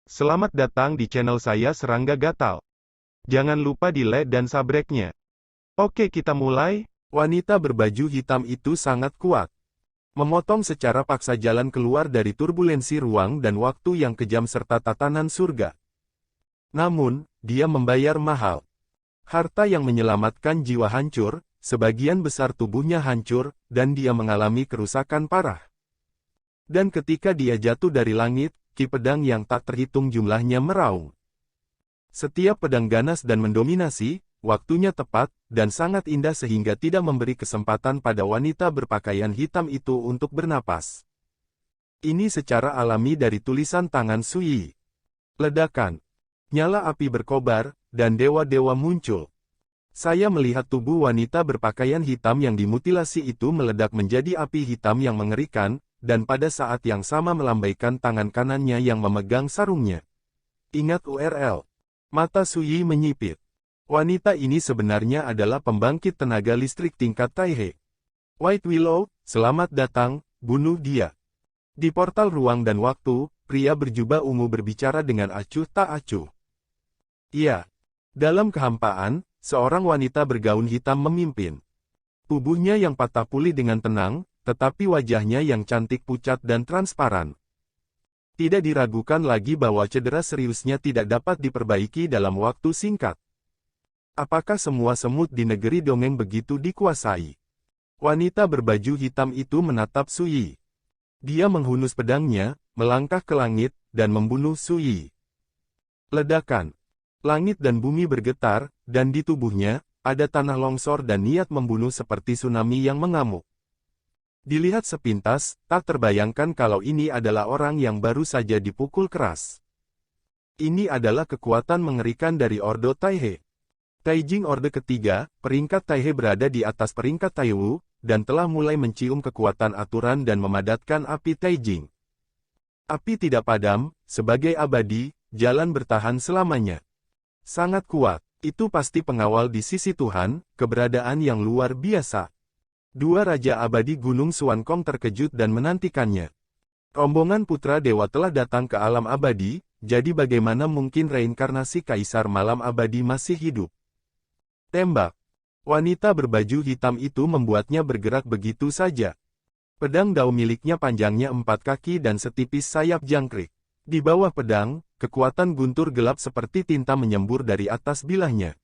Selamat datang di channel saya Serangga Gatal. Jangan lupa di like dan subscribe-nya. Oke, kita mulai. Wanita berbaju hitam itu sangat kuat. Memotong secara paksa jalan keluar dari turbulensi ruang dan waktu yang kejam serta tatanan surga. Namun, dia membayar mahal. Harta yang menyelamatkan jiwa hancur, sebagian besar tubuhnya hancur, dan dia mengalami kerusakan parah. Dan ketika dia jatuh dari langit, ki pedang yang tak terhitung jumlahnya meraung. Setiap pedang ganas dan mendominasi, waktunya tepat, dan sangat indah sehingga tidak memberi kesempatan pada wanita berpakaian hitam itu untuk bernapas. Ini secara alami dari tulisan tangan Sui. Ledakan. Nyala api berkobar, dan dewa-dewa muncul. Saya melihat tubuh wanita berpakaian hitam yang dimutilasi itu meledak menjadi api hitam yang mengerikan, dan pada saat yang sama melambaikan tangan kanannya yang memegang sarungnya. Ingat URL. Mata Sui menyipit. Wanita ini sebenarnya adalah pembangkit tenaga listrik tingkat Taihe. White Willow, selamat datang, bunuh dia. Di portal ruang dan waktu, pria berjubah ungu berbicara dengan acuh tak acuh. Iya. Dalam kehampaan, seorang wanita bergaun hitam memimpin. Tubuhnya yang patah pulih dengan tenang, tetapi wajahnya yang cantik pucat dan transparan. Tidak diragukan lagi bahwa cedera seriusnya tidak dapat diperbaiki dalam waktu singkat. Apakah semua semut di negeri dongeng begitu dikuasai? Wanita berbaju hitam itu menatap Sui. Dia menghunus pedangnya, melangkah ke langit, dan membunuh Sui. Ledakan. Langit dan bumi bergetar, dan di tubuhnya, ada tanah longsor dan niat membunuh seperti tsunami yang mengamuk. Dilihat sepintas, tak terbayangkan kalau ini adalah orang yang baru saja dipukul keras. Ini adalah kekuatan mengerikan dari Ordo Taihe. Taijing Orde ketiga, peringkat Taihe berada di atas peringkat Taiwu, dan telah mulai mencium kekuatan aturan dan memadatkan api Taijing. Api tidak padam, sebagai abadi, jalan bertahan selamanya. Sangat kuat, itu pasti pengawal di sisi Tuhan, keberadaan yang luar biasa. Dua Raja Abadi Gunung Suankong terkejut dan menantikannya. Rombongan putra dewa telah datang ke alam abadi, jadi bagaimana mungkin reinkarnasi Kaisar Malam Abadi masih hidup? Tembak. Wanita berbaju hitam itu membuatnya bergerak begitu saja. Pedang dao miliknya panjangnya 4 kaki dan setipis sayap jangkrik. Di bawah pedang, kekuatan guntur gelap seperti tinta menyembur dari atas bilahnya.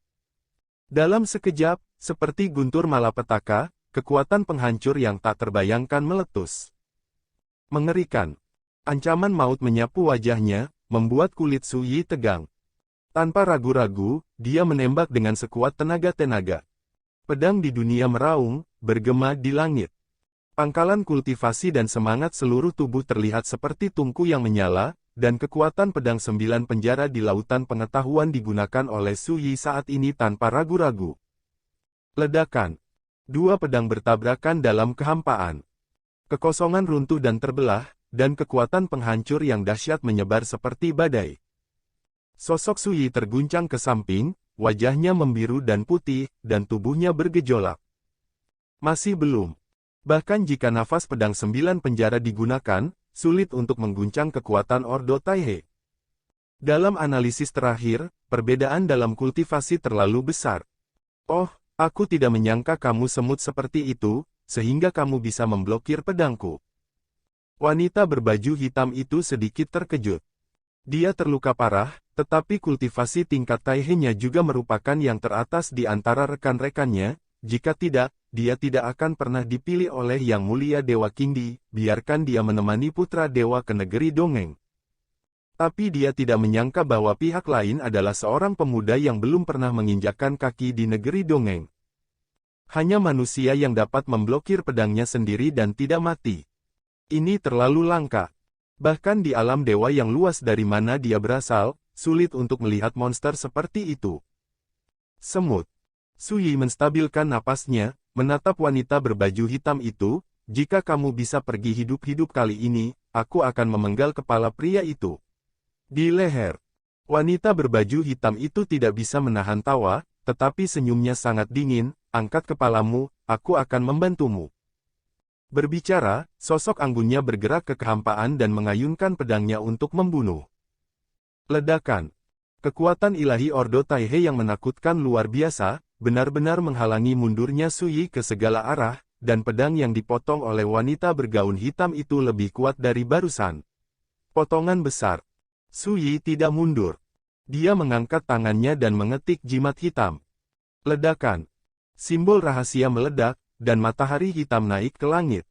Dalam sekejap, seperti guntur malapetaka, kekuatan penghancur yang tak terbayangkan meletus. Mengerikan. Ancaman maut menyapu wajahnya, membuat kulit Sui tegang. Tanpa ragu-ragu, dia menembak dengan sekuat tenaga. Pedang di dunia meraung, bergema di langit. Pangkalan kultivasi dan semangat seluruh tubuh terlihat seperti tungku yang menyala, dan kekuatan pedang 9 penjara di lautan pengetahuan digunakan oleh Sui saat ini tanpa ragu-ragu. Ledakan. Dua pedang bertabrakan dalam kehampaan. Kekosongan runtuh dan terbelah, dan kekuatan penghancur yang dahsyat menyebar seperti badai. Sosok Sui terguncang ke samping, wajahnya membiru dan putih, dan tubuhnya bergejolak. Masih belum. Bahkan jika nafas pedang 9 penjara digunakan, sulit untuk mengguncang kekuatan Ordo Taihe. Dalam analisis terakhir, perbedaan dalam kultivasi terlalu besar. Oh, aku tidak menyangka kamu semut seperti itu, sehingga kamu bisa memblokir pedangku. Wanita berbaju hitam itu sedikit terkejut. Dia terluka parah, tetapi kultivasi tingkat Taihe-nya juga merupakan yang teratas di antara rekan-rekannya. Jika tidak, dia tidak akan pernah dipilih oleh Yang Mulia Dewa Kingdi, biarkan dia menemani putra dewa ke negeri dongeng. Tapi dia tidak menyangka bahwa pihak lain adalah seorang pemuda yang belum pernah menginjakkan kaki di negeri dongeng. Hanya manusia yang dapat memblokir pedangnya sendiri dan tidak mati. Ini terlalu langka. Bahkan di alam dewa yang luas dari mana dia berasal, sulit untuk melihat monster seperti itu. Semut. Sui menstabilkan napasnya, menatap wanita berbaju hitam itu. Jika kamu bisa pergi hidup-hidup kali ini, aku akan memenggal kepala pria itu. Di leher. Wanita berbaju hitam itu tidak bisa menahan tawa, tetapi senyumnya sangat dingin. Angkat kepalamu, aku akan membantumu. Berbicara, sosok anggunnya bergerak ke kehampaan dan mengayunkan pedangnya untuk membunuh. Ledakan. Kekuatan ilahi Ordo Taihe yang menakutkan luar biasa, benar-benar menghalangi mundurnya Suyi ke segala arah, dan pedang yang dipotong oleh wanita bergaun hitam itu lebih kuat dari barusan. Potongan besar. Suyi tidak mundur. Dia mengangkat tangannya dan mengetik jimat hitam. Ledakan. Simbol rahasia meledak, dan matahari hitam naik ke langit.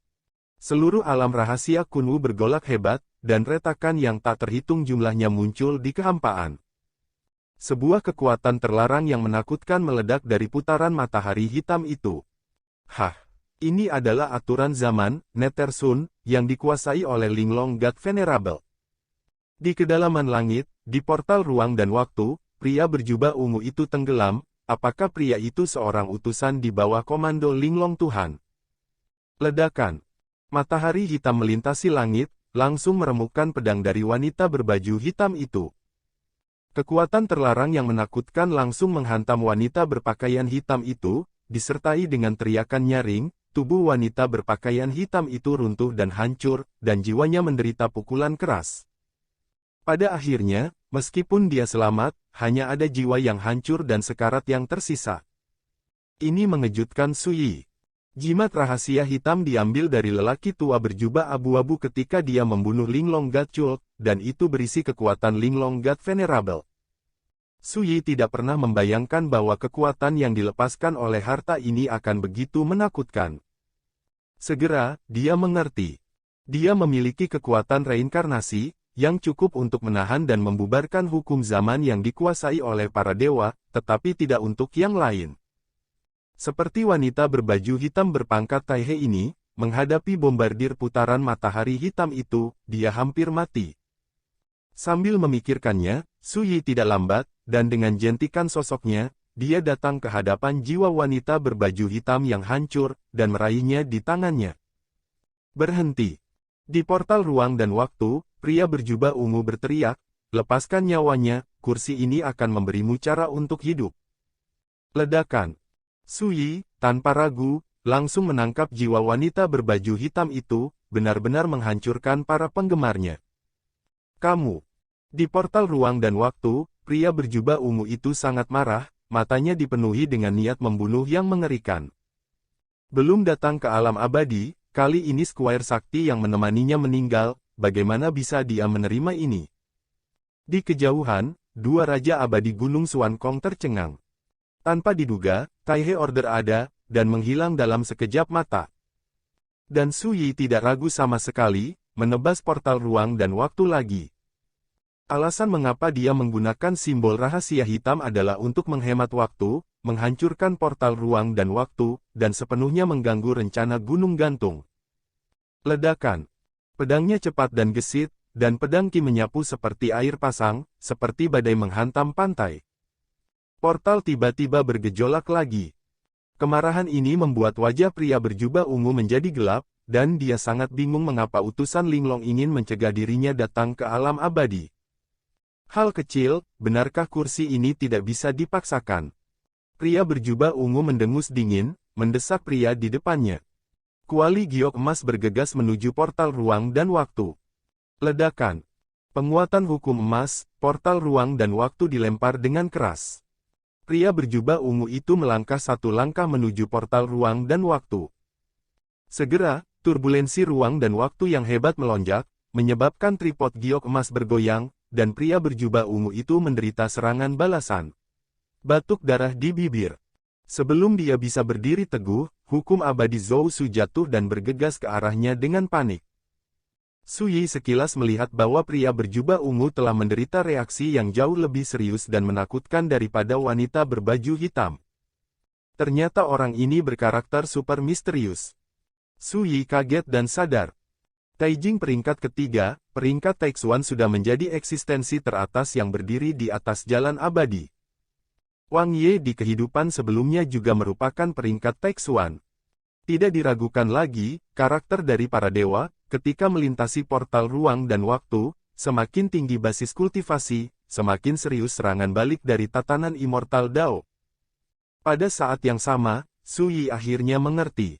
Seluruh alam rahasia kuno bergolak hebat, dan retakan yang tak terhitung jumlahnya muncul di kehampaan. Sebuah kekuatan terlarang yang menakutkan meledak dari putaran matahari hitam itu. Hah! Ini adalah aturan zaman, Nethersun, yang dikuasai oleh Linglong God Venerable. Di kedalaman langit, di portal ruang dan waktu, pria berjubah ungu itu tenggelam. Apakah pria itu seorang utusan di bawah komando Linglong Tuhan? Ledakan. Matahari hitam melintasi langit, langsung meremukkan pedang dari wanita berbaju hitam itu. Kekuatan terlarang yang menakutkan langsung menghantam wanita berpakaian hitam itu, disertai dengan teriakan nyaring. Tubuh wanita berpakaian hitam itu runtuh dan hancur, dan jiwanya menderita pukulan keras. Pada akhirnya, meskipun dia selamat, hanya ada jiwa yang hancur dan sekarat yang tersisa. Ini mengejutkan Suyi. Jimat rahasia hitam diambil dari lelaki tua berjubah abu-abu ketika dia membunuh Linglong God Chult, dan itu berisi kekuatan Linglong God Venerable. Suyi tidak pernah membayangkan bahwa kekuatan yang dilepaskan oleh harta ini akan begitu menakutkan. Segera, dia mengerti. Dia memiliki kekuatan reinkarnasi, yang cukup untuk menahan dan membubarkan hukum zaman yang dikuasai oleh para dewa, tetapi tidak untuk yang lain. Seperti wanita berbaju hitam berpangkat Taihe ini, menghadapi bombardir putaran matahari hitam itu, dia hampir mati. Sambil memikirkannya, Suyi tidak lambat, dan dengan jentikan sosoknya, dia datang ke hadapan jiwa wanita berbaju hitam yang hancur, dan meraihnya di tangannya. Berhenti. Di portal ruang dan waktu, pria berjubah ungu berteriak, lepaskan nyawanya, kursi ini akan memberimu cara untuk hidup. Ledakan. Suyi, tanpa ragu, langsung menangkap jiwa wanita berbaju hitam itu, benar-benar menghancurkan para penggemarnya. Kamu. Di portal ruang dan waktu, pria berjubah ungu itu sangat marah, matanya dipenuhi dengan niat membunuh yang mengerikan. Belum datang ke alam abadi, kali ini Squire Sakti yang menemaninya meninggal, bagaimana bisa dia menerima ini? Di kejauhan, dua raja abadi Gunung Suankong tercengang. Tanpa diduga, Taihe Order ada, dan menghilang dalam sekejap mata. Dan Suyi tidak ragu sama sekali, menebas portal ruang dan waktu lagi. Alasan mengapa dia menggunakan simbol rahasia hitam adalah untuk menghemat waktu, menghancurkan portal ruang dan waktu, dan sepenuhnya mengganggu rencana Gunung Gantung. Ledakan. Pedangnya cepat dan gesit, dan pedang Qi menyapu seperti air pasang, seperti badai menghantam pantai. Portal tiba-tiba bergejolak lagi. Kemarahan ini membuat wajah pria berjubah ungu menjadi gelap, dan dia sangat bingung mengapa utusan Linglong ingin mencegah dirinya datang ke alam abadi. Hal kecil, benarkah kursi ini tidak bisa dipaksakan? Pria berjubah ungu mendengus dingin, mendesak pria di depannya. Kuali giok emas bergegas menuju portal ruang dan waktu. Ledakan. Penguatan hukum emas, portal ruang dan waktu dilempar dengan keras. Pria berjubah ungu itu melangkah satu langkah menuju portal ruang dan waktu. Segera, turbulensi ruang dan waktu yang hebat melonjak, menyebabkan tripod giok emas bergoyang, dan pria berjubah ungu itu menderita serangan balasan. Batuk darah di bibir. Sebelum dia bisa berdiri teguh, hukum abadi Zhou Su jatuh dan bergegas ke arahnya dengan panik. Suyi sekilas melihat bahwa pria berjubah ungu telah menderita reaksi yang jauh lebih serius dan menakutkan daripada wanita berbaju hitam. Ternyata orang ini berkarakter super misterius. Suyi kaget dan sadar. Taijing peringkat ketiga, peringkat Taixuan sudah menjadi eksistensi teratas yang berdiri di atas jalan abadi. Wang Ye di kehidupan sebelumnya juga merupakan peringkat Taixuan. Tidak diragukan lagi, karakter dari para dewa, ketika melintasi portal ruang dan waktu, semakin tinggi basis kultivasi, semakin serius serangan balik dari tatanan immortal Dao. Pada saat yang sama, Suyi akhirnya mengerti.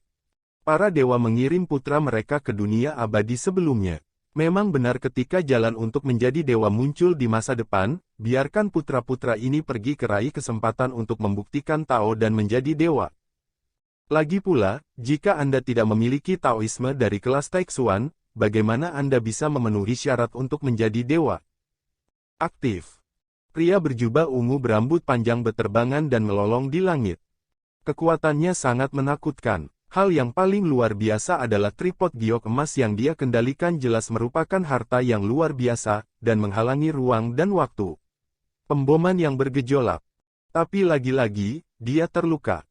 Para dewa mengirim putra mereka ke dunia abadi sebelumnya. Memang benar ketika jalan untuk menjadi dewa muncul di masa depan, biarkan putra-putra ini pergi meraih kesempatan untuk membuktikan Tao dan menjadi dewa. Lagi pula, jika Anda tidak memiliki Taoisme dari kelas Taixuan, bagaimana Anda bisa memenuhi syarat untuk menjadi dewa? Aktif. Pria berjubah ungu berambut panjang beterbangan dan melolong di langit. Kekuatannya sangat menakutkan. Hal yang paling luar biasa adalah tripod giok emas yang dia kendalikan jelas merupakan harta yang luar biasa, dan menghalangi ruang dan waktu. Pemboman yang bergejolak. Tapi lagi-lagi, dia terluka.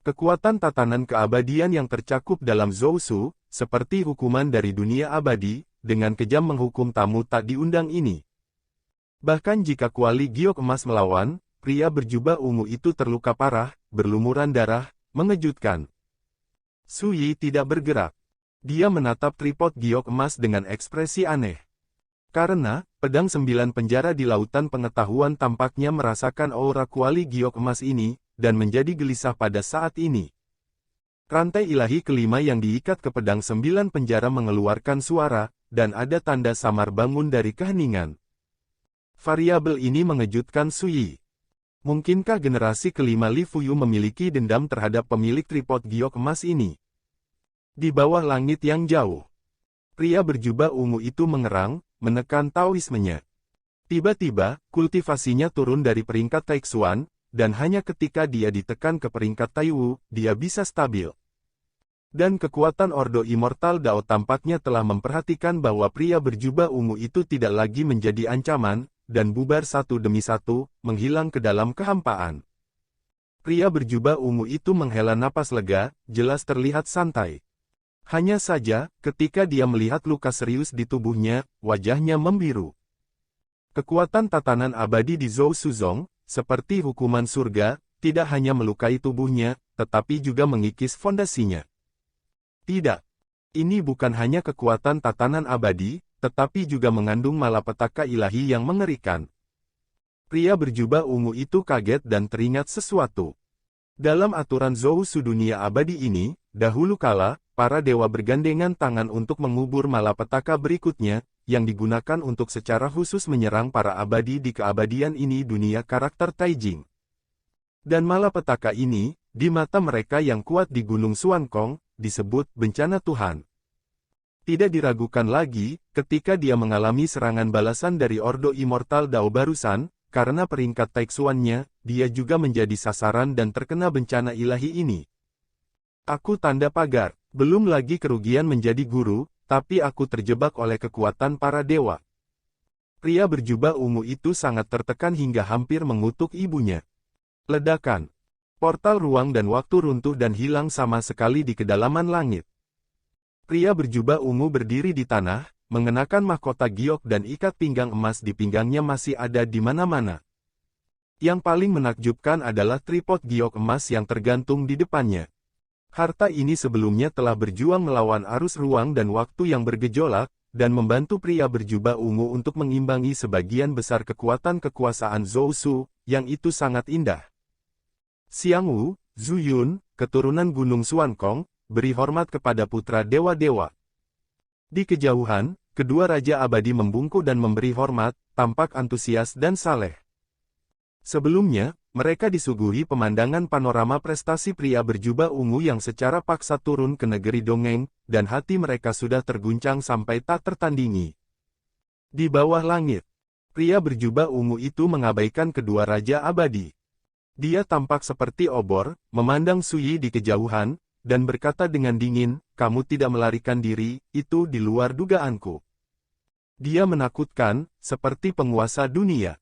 Kekuatan tatanan keabadian yang tercakup dalam Zousu, seperti hukuman dari dunia abadi, dengan kejam menghukum tamu tak diundang ini. Bahkan jika kuali giok emas melawan, pria berjubah ungu itu terluka parah, berlumuran darah, mengejutkan. Su Yi tidak bergerak. Dia menatap tripod giok emas dengan ekspresi aneh. Karena, pedang 9 penjara di lautan pengetahuan tampaknya merasakan aura kuali giok emas ini, dan menjadi gelisah pada saat ini. Rantai ilahi kelima yang diikat ke pedang 9 penjara mengeluarkan suara, dan ada tanda samar bangun dari keheningan. Variabel ini mengejutkan Su Yi. Mungkinkah generasi kelima Li Fuyu memiliki dendam terhadap pemilik tripod giok emas ini? Di bawah langit yang jauh, pria berjubah ungu itu mengerang, menekan Taoismenya. Tiba-tiba, kultivasinya turun dari peringkat Taixuan, dan hanya ketika dia ditekan ke peringkat Taiwu, dia bisa stabil. Dan kekuatan Ordo Immortal Dao tampaknya telah memperhatikan bahwa pria berjubah ungu itu tidak lagi menjadi ancaman, dan bubar satu demi satu, menghilang ke dalam kehampaan. Pria berjubah ungu itu menghela napas lega, jelas terlihat santai. Hanya saja, ketika dia melihat luka serius di tubuhnya, wajahnya membiru. Kekuatan tatanan abadi di Zhou Suzong, seperti hukuman surga, tidak hanya melukai tubuhnya, tetapi juga mengikis fondasinya. Tidak. Ini bukan hanya kekuatan tatanan abadi, tetapi juga mengandung malapetaka ilahi yang mengerikan. Pria berjubah ungu itu kaget dan teringat sesuatu. Dalam aturan Zousu dunia abadi ini, dahulu kala, para dewa bergandengan tangan untuk mengubur malapetaka berikutnya, yang digunakan untuk secara khusus menyerang para abadi di keabadian ini dunia karakter Taijing. Dan malapetaka ini, di mata mereka yang kuat di Gunung Suankong, disebut bencana Tuhan. Tidak diragukan lagi, ketika dia mengalami serangan balasan dari Ordo Immortal Dao barusan, karena peringkat Taixuannya, dia juga menjadi sasaran dan terkena bencana ilahi ini. Aku tanda pagar, belum lagi kerugian menjadi guru, tapi aku terjebak oleh kekuatan para dewa. Pria berjubah ungu itu sangat tertekan hingga hampir mengutuk ibunya. Ledakan. Portal ruang dan waktu runtuh dan hilang sama sekali di kedalaman langit. Pria berjubah ungu berdiri di tanah, mengenakan mahkota giok dan ikat pinggang emas di pinggangnya masih ada di mana-mana. Yang paling menakjubkan adalah tripod giok emas yang tergantung di depannya. Harta ini sebelumnya telah berjuang melawan arus ruang dan waktu yang bergejolak, dan membantu pria berjubah ungu untuk mengimbangi sebagian besar kekuatan kekuasaan Zousu, yang itu sangat indah. Xiang Wu, Zhu Yun, keturunan Gunung Suankong, beri hormat kepada putra dewa-dewa. Di kejauhan, kedua raja abadi membungkuk dan memberi hormat, tampak antusias dan saleh. Sebelumnya, mereka disuguhi pemandangan panorama prestasi pria berjubah ungu yang secara paksa turun ke negeri dongeng, dan hati mereka sudah terguncang sampai tak tertandingi. Di bawah langit, pria berjubah ungu itu mengabaikan kedua raja abadi. Dia tampak seperti obor, memandang Su Yi di kejauhan, dan berkata dengan dingin, kamu tidak melarikan diri, itu di luar dugaanku. Dia menakutkan, seperti penguasa dunia.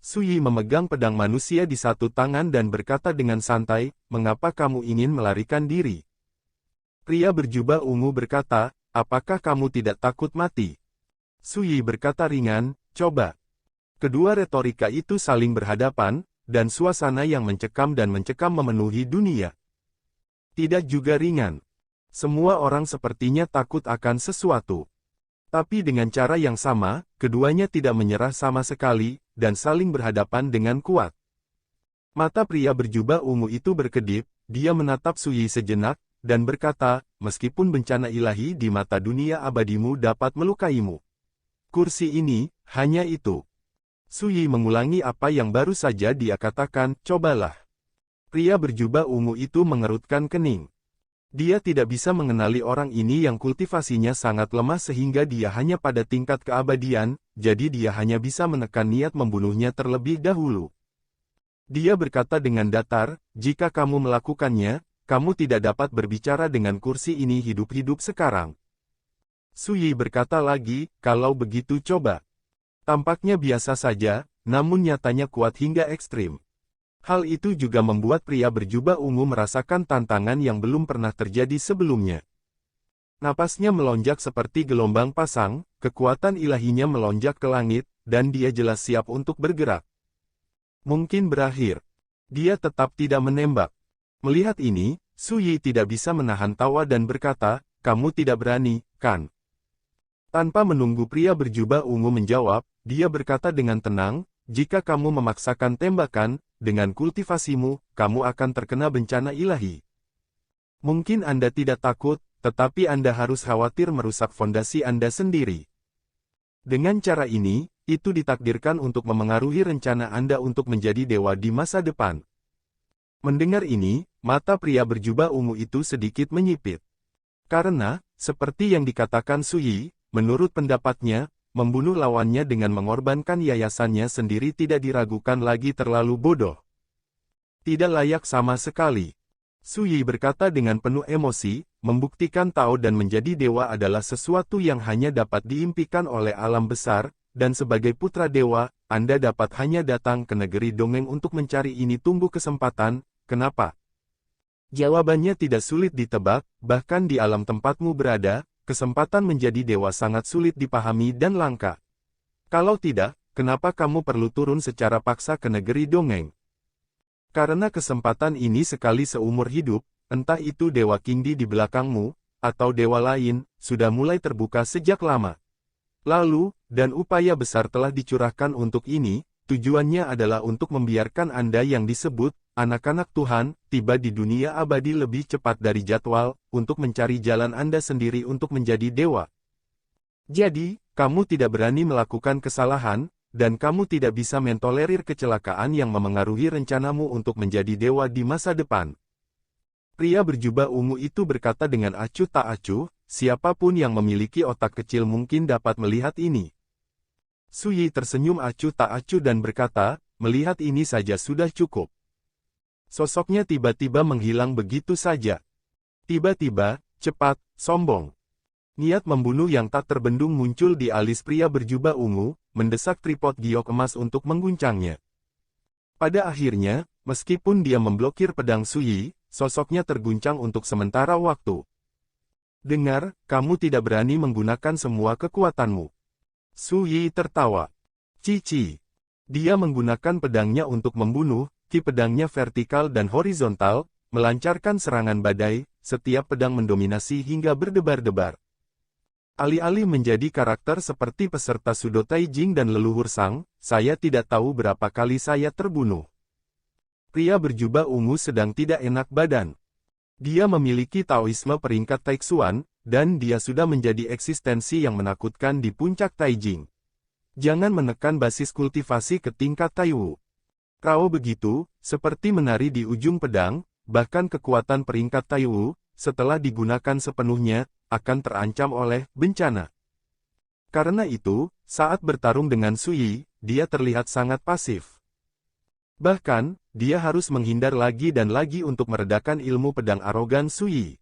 Su Yi memegang pedang manusia di satu tangan dan berkata dengan santai, mengapa kamu ingin melarikan diri? Pria berjubah ungu berkata, apakah kamu tidak takut mati? Su Yi berkata ringan, coba. Kedua retorika itu saling berhadapan, dan suasana yang mencekam memenuhi dunia. Tidak juga ringan. Semua orang sepertinya takut akan sesuatu. Tapi dengan cara yang sama, keduanya tidak menyerah sama sekali, dan saling berhadapan dengan kuat. Mata pria berjubah ungu itu berkedip, dia menatap Su Yi sejenak, dan berkata, meskipun bencana ilahi di mata dunia abadimu dapat melukaimu. Kursi ini, hanya itu. Su Yi mengulangi apa yang baru saja dia katakan, cobalah. Pria berjubah ungu itu mengerutkan kening. Dia tidak bisa mengenali orang ini yang kultivasinya sangat lemah sehingga dia hanya pada tingkat keabadian, jadi dia hanya bisa menekan niat membunuhnya terlebih dahulu. Dia berkata dengan datar, jika kamu melakukannya, kamu tidak dapat berbicara dengan kursi ini hidup-hidup sekarang. Su Yi berkata lagi, kalau begitu coba. Tampaknya biasa saja, namun nyatanya kuat hingga ekstrim. Hal itu juga membuat pria berjubah ungu merasakan tantangan yang belum pernah terjadi sebelumnya. Napasnya melonjak seperti gelombang pasang, kekuatan ilahinya melonjak ke langit, dan dia jelas siap untuk bergerak. Mungkin berakhir. Dia tetap tidak menembak. Melihat ini, Su Yi tidak bisa menahan tawa dan berkata, kamu tidak berani, kan? Tanpa menunggu pria berjubah ungu menjawab, dia berkata dengan tenang, jika kamu memaksakan tembakan, dengan kultivasimu, kamu akan terkena bencana ilahi. Mungkin Anda tidak takut, tetapi Anda harus khawatir merusak fondasi Anda sendiri. Dengan cara ini, itu ditakdirkan untuk memengaruhi rencana Anda untuk menjadi dewa di masa depan. Mendengar ini, mata pria berjubah ungu itu sedikit menyipit. Karena, seperti yang dikatakan Su Yi, menurut pendapatnya, membunuh lawannya dengan mengorbankan yayasannya sendiri tidak diragukan lagi terlalu bodoh. Tidak layak sama sekali. Su Yi berkata dengan penuh emosi, membuktikan Tao dan menjadi dewa adalah sesuatu yang hanya dapat diimpikan oleh alam besar, dan sebagai putra dewa, Anda dapat hanya datang ke negeri dongeng untuk mencari ini. Tunggu kesempatan, kenapa? Jawabannya tidak sulit ditebak, bahkan di alam tempatmu berada, kesempatan menjadi dewa sangat sulit dipahami dan langka. Kalau tidak, kenapa kamu perlu turun secara paksa ke negeri dongeng? Karena kesempatan ini sekali seumur hidup, entah itu Dewa Kingdi di belakangmu, atau dewa lain, sudah mulai terbuka sejak lama. Lalu, dan upaya besar telah dicurahkan untuk ini, tujuannya adalah untuk membiarkan Anda yang disebut, anak-anak Tuhan, tiba di dunia abadi lebih cepat dari jadwal, untuk mencari jalan Anda sendiri untuk menjadi dewa. Jadi, kamu tidak berani melakukan kesalahan, dan kamu tidak bisa mentolerir kecelakaan yang memengaruhi rencanamu untuk menjadi dewa di masa depan. Pria berjubah ungu itu berkata dengan acuh tak acuh, siapapun yang memiliki otak kecil mungkin dapat melihat ini. Su Yi tersenyum acuh tak acuh dan berkata, melihat ini saja sudah cukup. Sosoknya tiba-tiba menghilang begitu saja. Tiba-tiba, cepat, sombong. Niat membunuh yang tak terbendung muncul di alis pria berjubah ungu, mendesak tripod giok emas untuk mengguncangnya. Pada akhirnya, meskipun dia memblokir pedang Su Yi, sosoknya terguncang untuk sementara waktu. Dengar, kamu tidak berani menggunakan semua kekuatanmu. Su Yi tertawa. Cici. Dia menggunakan pedangnya untuk membunuh, ki pedangnya vertikal dan horizontal, melancarkan serangan badai, setiap pedang mendominasi hingga berdebar-debar. Alih-alih menjadi karakter seperti peserta Sudo Taijing dan leluhur Sang, saya tidak tahu berapa kali saya terbunuh. Pria berjubah ungu sedang tidak enak badan. Dia memiliki Taoisme peringkat Taixuan, dan dia sudah menjadi eksistensi yang menakutkan di puncak Taijing. Jangan menekan basis kultivasi ke tingkat Taiwu. Kalau begitu, seperti menari di ujung pedang, bahkan kekuatan peringkat Taiwu, setelah digunakan sepenuhnya, akan terancam oleh bencana. Karena itu, saat bertarung dengan Su Yi, dia terlihat sangat pasif. Bahkan, dia harus menghindar lagi dan lagi untuk meredakan ilmu pedang arogan Su Yi.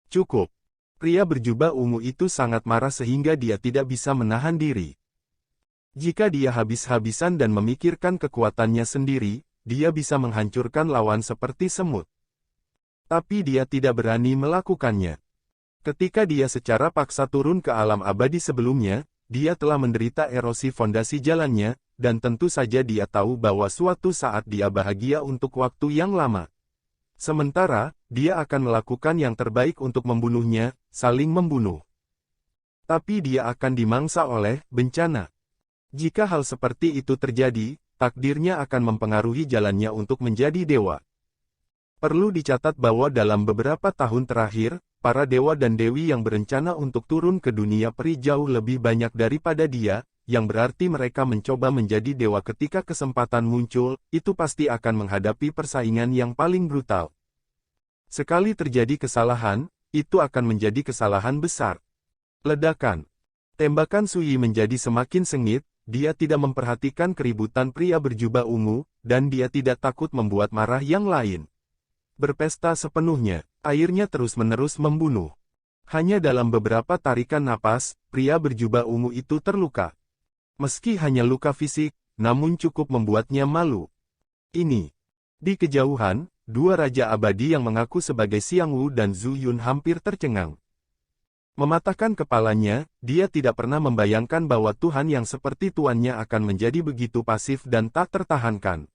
Cukup. Pria berjubah ungu itu sangat marah sehingga dia tidak bisa menahan diri. Jika dia habis-habisan dan memikirkan kekuatannya sendiri, dia bisa menghancurkan lawan seperti semut. Tapi dia tidak berani melakukannya. Ketika dia secara paksa turun ke alam abadi sebelumnya, dia telah menderita erosi fondasi jalannya, dan tentu saja dia tahu bahwa suatu saat dia bahagia untuk waktu yang lama. Sementara, dia akan melakukan yang terbaik untuk membunuhnya, saling membunuh. Tapi dia akan dimangsa oleh bencana. Jika hal seperti itu terjadi, takdirnya akan mempengaruhi jalannya untuk menjadi dewa. Perlu dicatat bahwa dalam beberapa tahun terakhir, para dewa dan dewi yang berencana untuk turun ke dunia peri jauh lebih banyak daripada dia, yang berarti mereka mencoba menjadi dewa ketika kesempatan muncul, itu pasti akan menghadapi persaingan yang paling brutal. Sekali terjadi kesalahan, itu akan menjadi kesalahan besar. Ledakan. Tembakan Sui menjadi semakin sengit, dia tidak memperhatikan keributan pria berjubah ungu, dan dia tidak takut membuat marah yang lain. Berpesta sepenuhnya, airnya terus-menerus membunuh. Hanya dalam beberapa tarikan napas, pria berjubah ungu itu terluka. Meski hanya luka fisik, namun cukup membuatnya malu. Ini. Di kejauhan, dua raja abadi yang mengaku sebagai Xiang Wu dan Zhu Yun hampir tercengang. Mematahkan kepalanya, dia tidak pernah membayangkan bahwa Tuhan yang seperti tuannya akan menjadi begitu pasif dan tak tertahankan.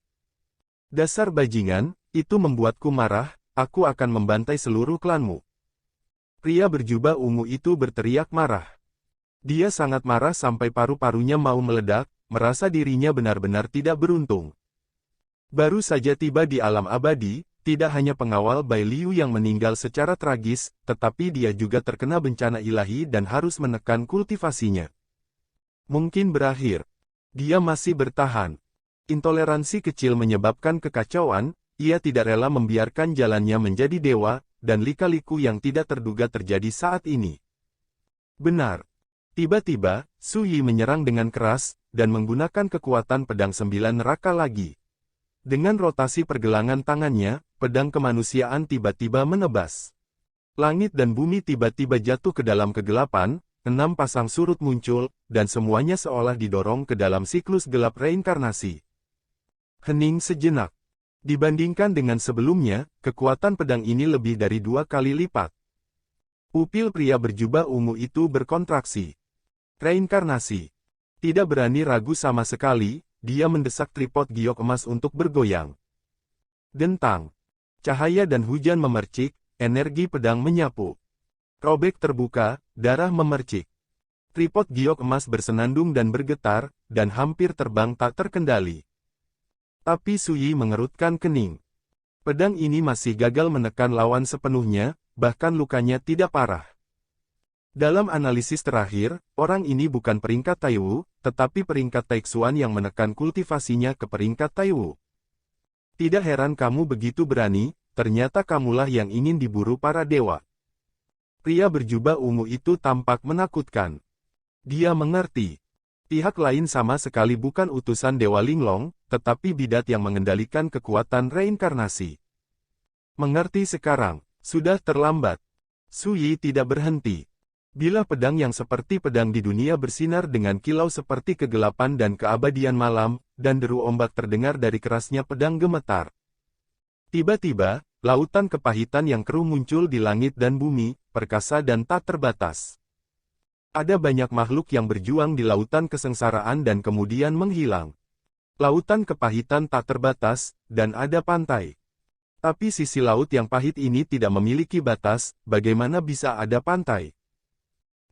Dasar bajingan, itu membuatku marah, aku akan membantai seluruh klanmu. Pria berjubah ungu itu berteriak marah. Dia sangat marah sampai paru-parunya mau meledak, merasa dirinya benar-benar tidak beruntung. Baru saja tiba di alam abadi, tidak hanya pengawal Bai Liu yang meninggal secara tragis, tetapi dia juga terkena bencana ilahi dan harus menekan kultivasinya. Mungkin berakhir. Dia masih bertahan. Intoleransi kecil menyebabkan kekacauan, ia tidak rela membiarkan jalannya menjadi dewa, dan lika-liku yang tidak terduga terjadi saat ini. Benar. Tiba-tiba, Su Yi menyerang dengan keras, dan menggunakan kekuatan pedang 9 neraka lagi. Dengan rotasi pergelangan tangannya, pedang kemanusiaan tiba-tiba menebas. Langit dan bumi tiba-tiba jatuh ke dalam kegelapan, 6 pasang surut muncul, dan semuanya seolah didorong ke dalam siklus gelap reinkarnasi. Hening sejenak. Dibandingkan dengan sebelumnya, kekuatan pedang ini lebih dari 2 kali lipat. Pupil pria berjubah ungu itu berkontraksi. Reinkarnasi. Tidak berani ragu sama sekali, dia mendesak tripod giok emas untuk bergoyang. Dentang. Cahaya dan hujan memercik, energi pedang menyapu. Robek terbuka, darah memercik. Tripod giok emas bersenandung dan bergetar, dan hampir terbang tak terkendali. Tapi Su Yi mengerutkan kening. Pedang ini masih gagal menekan lawan sepenuhnya, bahkan lukanya tidak parah. Dalam analisis terakhir, orang ini bukan peringkat Taiwu, tetapi peringkat Taixuan yang menekan kultivasinya ke peringkat Taiwu. Tidak heran kamu begitu berani, ternyata kamulah yang ingin diburu para dewa. Pria berjubah ungu itu tampak menakutkan. Dia mengerti. Pihak lain sama sekali bukan utusan Dewa Linglong, tetapi bidat yang mengendalikan kekuatan reinkarnasi. Mengerti sekarang, sudah terlambat. Su Yi tidak berhenti. Bila pedang yang seperti pedang di dunia bersinar dengan kilau seperti kegelapan dan keabadian malam, dan deru ombak terdengar dari kerasnya pedang gemetar. Tiba-tiba, lautan kepahitan yang keruh muncul di langit dan bumi, perkasa dan tak terbatas. Ada banyak makhluk yang berjuang di lautan kesengsaraan dan kemudian menghilang. Lautan kepahitan tak terbatas, dan ada pantai. Tapi sisi laut yang pahit ini tidak memiliki batas, bagaimana bisa ada pantai?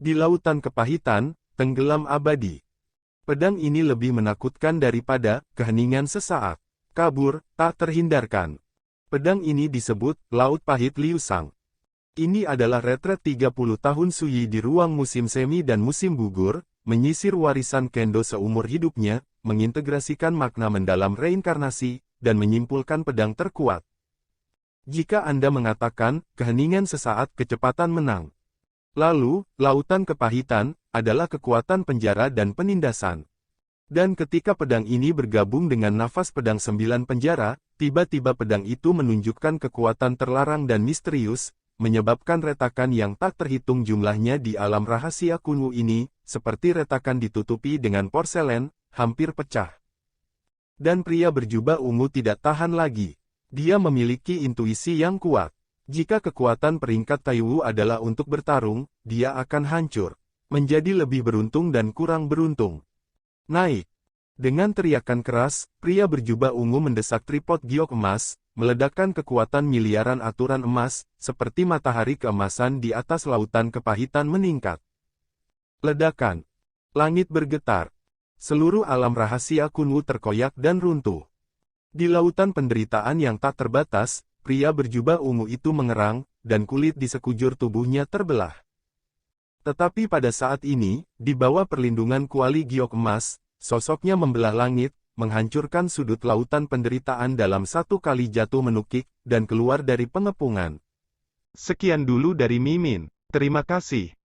Di lautan kepahitan, tenggelam abadi. Pedang ini lebih menakutkan daripada keheningan sesaat. Kabur, tak terhindarkan. Pedang ini disebut Laut Pahit Liu Sang. Ini adalah retret 30 tahun Su Yi di ruang musim semi dan musim gugur, menyisir warisan Kendo seumur hidupnya, mengintegrasikan makna mendalam reinkarnasi, dan menyimpulkan pedang terkuat. Jika Anda mengatakan, keheningan sesaat kecepatan menang. Lalu, lautan kepahitan, adalah kekuatan penjara dan penindasan. Dan ketika pedang ini bergabung dengan nafas pedang 9 penjara, tiba-tiba pedang itu menunjukkan kekuatan terlarang dan misterius, menyebabkan retakan yang tak terhitung jumlahnya di alam rahasia kuno ini, seperti retakan ditutupi dengan porselen, hampir pecah. Dan pria berjubah ungu tidak tahan lagi. Dia memiliki intuisi yang kuat. Jika kekuatan peringkat Taiwu adalah untuk bertarung, dia akan hancur. Menjadi lebih beruntung dan kurang beruntung. Naik. Dengan teriakan keras, pria berjubah ungu mendesak tripod giok emas, meledakkan kekuatan miliaran aturan emas, seperti matahari keemasan di atas lautan kepahitan meningkat. Ledakan. Langit bergetar. Seluruh alam rahasia kuno terkoyak dan runtuh. Di lautan penderitaan yang tak terbatas, Pria berjubah ungu itu mengerang, dan kulit di sekujur tubuhnya terbelah. Tetapi pada saat ini, di bawah perlindungan kuali giok emas, sosoknya membelah langit, menghancurkan sudut lautan penderitaan dalam satu kali jatuh menukik, dan keluar dari pengepungan. Sekian dulu dari Mimin. Terima kasih.